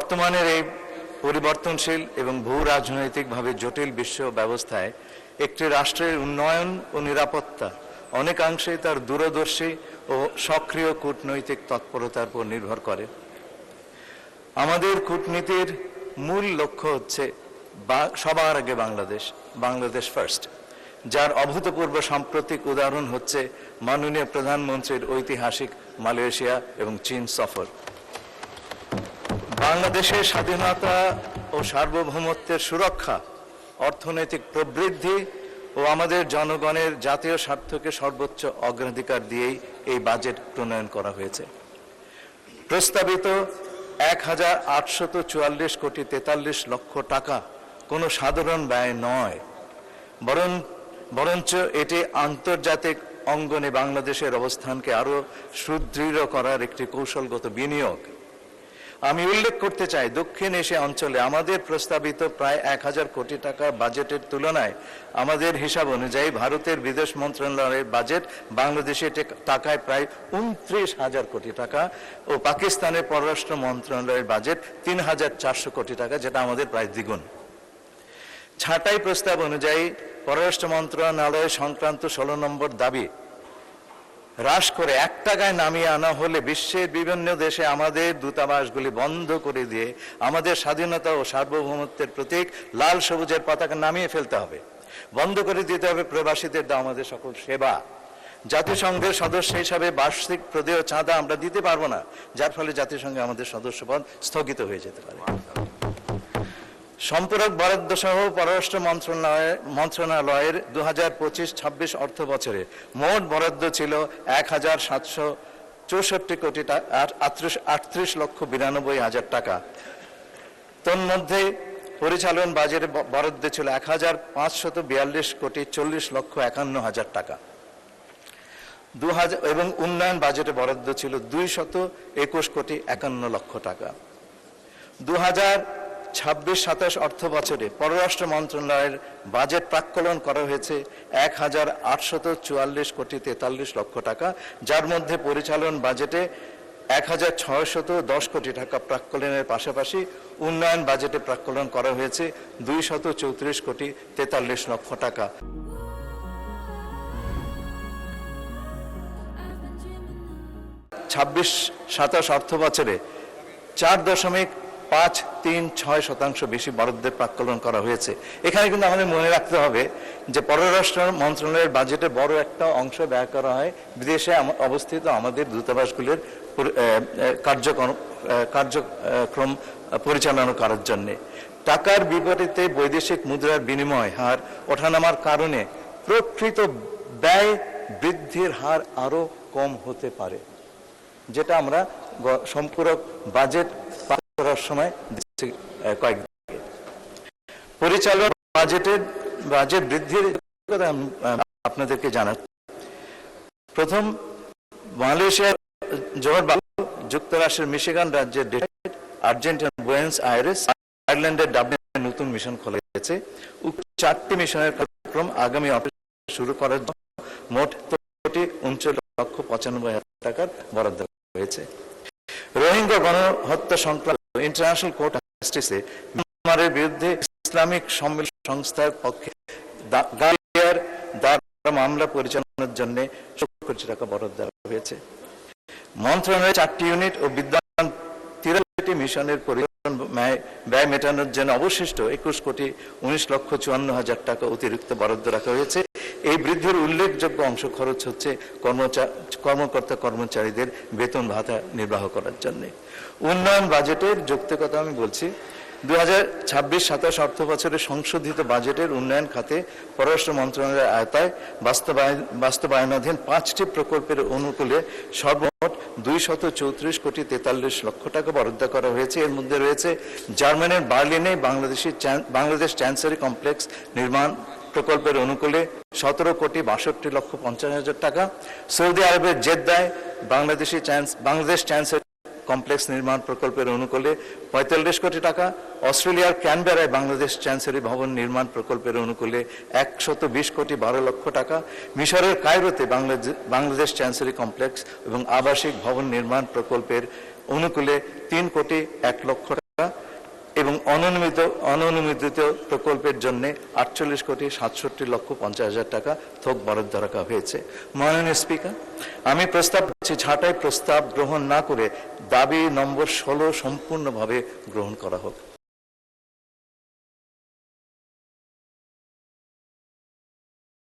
বর্তমানের এই পরিবর্তনশীল এবং ভূ রাজনৈতিকভাবে জটিল বিশ্ব ব্যবস্থায় একটি রাষ্ট্রের উন্নয়ন ও নিরাপত্তা অনেকাংশেই তার দূরদর্শী ও সক্রিয় কূটনৈতিক তৎপরতার উপর নির্ভর করে। আমাদের কূটনীতির মূল লক্ষ্য হচ্ছে সবার আগে বাংলাদেশ ফার্স্ট, যার অভূতপূর্ব সাম্প্রতিক উদাহরণ হচ্ছে মাননীয় প্রধানমন্ত্রীর ঐতিহাসিক মালয়েশিয়া এবং চীন সফর। বাংলাদেশের স্বাধীনতা ও সার্বভৌমত্বের সুরক্ষা, অর্থনৈতিক প্রবৃদ্ধি ও আমাদের জনগণের জাতীয় স্বার্থকে সর্বোচ্চ অগ্রাধিকার দিয়েই এই বাজেট প্রণয়ন করা হয়েছে। প্রস্তাবিত ১,৮৪৪ কোটি ৪৩ লক্ষ টাকা কোনো সাধারণ ব্যয় নয়, বরঞ্চ এটি আন্তর্জাতিক অঙ্গনে বাংলাদেশের অবস্থানকে আরও সুদৃঢ় করার একটি কৌশলগত বিনিয়োগ। আমি উল্লেখ করতে চাই, দক্ষিণ এশিয়া অঞ্চলে আমাদের প্রস্তাবিত প্রায় ১,০০০ কোটি টাকার বাজেটের তুলনায় আমাদের হিসাব অনুযায়ী ভারতের বিদেশ মন্ত্রণালয়ের বাজেট বাংলাদেশের টাকায় প্রায় ২৯,০০০ কোটি টাকা ও পাকিস্তানের পররাষ্ট্র মন্ত্রণালয়ের বাজেট ৩,৪০০ কোটি টাকা, যেটা আমাদের প্রায় দ্বিগুণ। ছাঁটাই প্রস্তাব অনুযায়ী পররাষ্ট্র মন্ত্রণালয় সংক্রান্ত ১৬ নম্বর দাবি হ্রাস করে ১ টাকায় নামিয়ে আনা হলে বিশ্বের বিভিন্ন দেশে আমাদের দূতাবাসগুলি বন্ধ করে দিয়ে আমাদের স্বাধীনতা ও সার্বভৌমত্বের প্রতীক লাল সবুজের পতাকা নামিয়ে ফেলতে হবে। বন্ধ করে দিতে হবে প্রবাসীদের দেওয়া আমাদের সকল সেবা। জাতিসংঘের সদস্য হিসাবে বার্ষিক প্রদেয় চাঁদা আমরা দিতে পারবো না, যার ফলে জাতিসংঘে আমাদের সদস্যপদ স্থগিত হয়ে যেতে পারে। সম্পূরক বরাদ্দ সহ পররাষ্ট্র মন্ত্রণালয়ের ২০২৫-২৬ অর্থ বছরে মোট বরাদ্দ ছিল ১,৭৬৪ কোটি ৩৮ লক্ষ ৯২ হাজার টাকা। তন্মধ্যে পরিচালন বাজেটে বরাদ্দ ছিল ১,৫৪২ কোটি ৪০ লক্ষ ৫১ হাজার টাকা এবং উন্নয়ন বাজেটে বরাদ্দ ছিল ২২১ কোটি ৫১ লক্ষ টাকা। ২০২৬-২৭ অর্থ বছরে পররাষ্ট্র মন্ত্রণালয়ের বাজেট প্রাক্কলন করা হয়েছে ১,৮৪৪ কোটি ৪৩ লক্ষ টাকা, যার মধ্যে পরিচালন বাজেটে ১,৬১০ কোটি টাকা প্রাক্কলনের পাশাপাশি উন্নয়ন বাজেটে প্রাক্কলন করা হয়েছে ২৩৪ কোটি ৪৩ লক্ষ টাকা। ২৬-২৭ অর্থ বছরে ৪.৫৩৬% বেশি বরাদ্দের প্রাক্কলন করা হয়েছে। এখানে কিন্তু আমাদের মনে রাখতে হবে যে পররাষ্ট্র মন্ত্রণালয়ের বাজেটে বড় একটা অংশ ব্যয় করা হয় বিদেশে অবস্থিত আমাদের দূতাবাসগুলির কার্যক্রম পরিচালনা করার জন্যে। টাকার বিপরীতে বৈদেশিক মুদ্রার বিনিময় হার ওঠানামার কারণে প্রকৃত ব্যয় বৃদ্ধির হার আরও কম হতে পারে, যেটা আমরা সম্পূরক বাজেট করার সময় কয়েক পরিচালন বাজেট বৃদ্ধির কথা আপনাদেরকে জানাচ্ছি। প্রথম, মালয়েশিয়ার জোহর যুক্তরাষ্ট্রের মিশিগান রাজ্যের ডেট্রয়েট, আর্জেন্টিনার বুয়েনোস আয়ারেস, আয়ারল্যান্ডের ডাবলিনে নতুন মিশন খোলা হয়েছে। উক্ত ৪টি মিশনের কার্যক্রম আগামী অক্টোবরে শুরু করার জন্য মোট ৩৯,৯৫,০০০ টাকার বরাদ্দ হয়েছে। রোহিঙ্গা গণহত্যা সংক্রান্ত ইন্টারন্যাশনাল কোর্ট অফ জাস্টিসে মিয়ানমারের বিরুদ্ধে ইসলামিক সম্মেলন সংস্থার পক্ষে মামলা পরিচালনার জন্য ১৬ কোটি টাকা বরাদ্দ দেওয়া হয়েছে। মন্ত্রণালয়ের ৪টি ইউনিট ও বিদ্যমান ৮৩টি মিশনের পরিচালন ব্যয় মেটানোর জন্য অবশিষ্ট ২১ কোটি ১৯ লক্ষ ৫৪ হাজার টাকা অতিরিক্ত বরাদ্দ রাখা হয়েছে। এই বৃদ্ধির উল্লেখযোগ্য অংশ খরচ হচ্ছে কর্মকর্তা কর্মচারীদের বেতন ভাতা নির্বাহ করার জন্য। উন্নয়ন বাজেটের যৌক্তিকতা আমি বলছি, ২০২৬-২৭ অর্থ বছরে সংশোধিত বাজেটের উন্নয়ন খাতে পররাষ্ট্র মন্ত্রণালয়ের আওতায় বাস্তবায়নাধীন ৫টি প্রকল্পের অনুকূলে সর্বমোট ২৩৪ কোটি ৪৩ লক্ষ টাকা বরাদ্দ করা হয়েছে। এর মধ্যে রয়েছে জার্মানির বার্লিনে বাংলাদেশ চ্যান্সেরি কমপ্লেক্স নির্মাণ প্রকল্পের অনুকূলে ১৭ কোটি ৬২ লক্ষ ৫০ হাজার টাকা, সৌদি আরবের জেদ্দায় বাংলাদেশ চ্যান্সেরি কমপ্লেক্স নির্মাণ প্রকল্পের অনুকূলে ৪৫ কোটি টাকা, অস্ট্রেলিয়ার ক্যানবেরায় বাংলাদেশ চ্যান্সেরি ভবন নির্মাণ প্রকল্পের অনুকূলে ১২০ কোটি ১২ লক্ষ টাকা, মিশরের কায়রোতে বাংলাদেশ চ্যান্সেরি কমপ্লেক্স এবং আবাসিক ভবন নির্মাণ প্রকল্পের অনুকূলে ৩ কোটি ১ লক্ষ এবং অননুমোদিত প্রকল্পের জন্য 48,67,50,000 টাকা থোক বরাদ্দ রাখা হয়েছে। মাননীয় স্পিকার, আমি প্রস্তাব করছি ছাঁটাই প্রস্তাব গ্রহণ না করে দাবি নম্বর 16 সম্পূর্ণভাবে গ্রহণ করা হোক।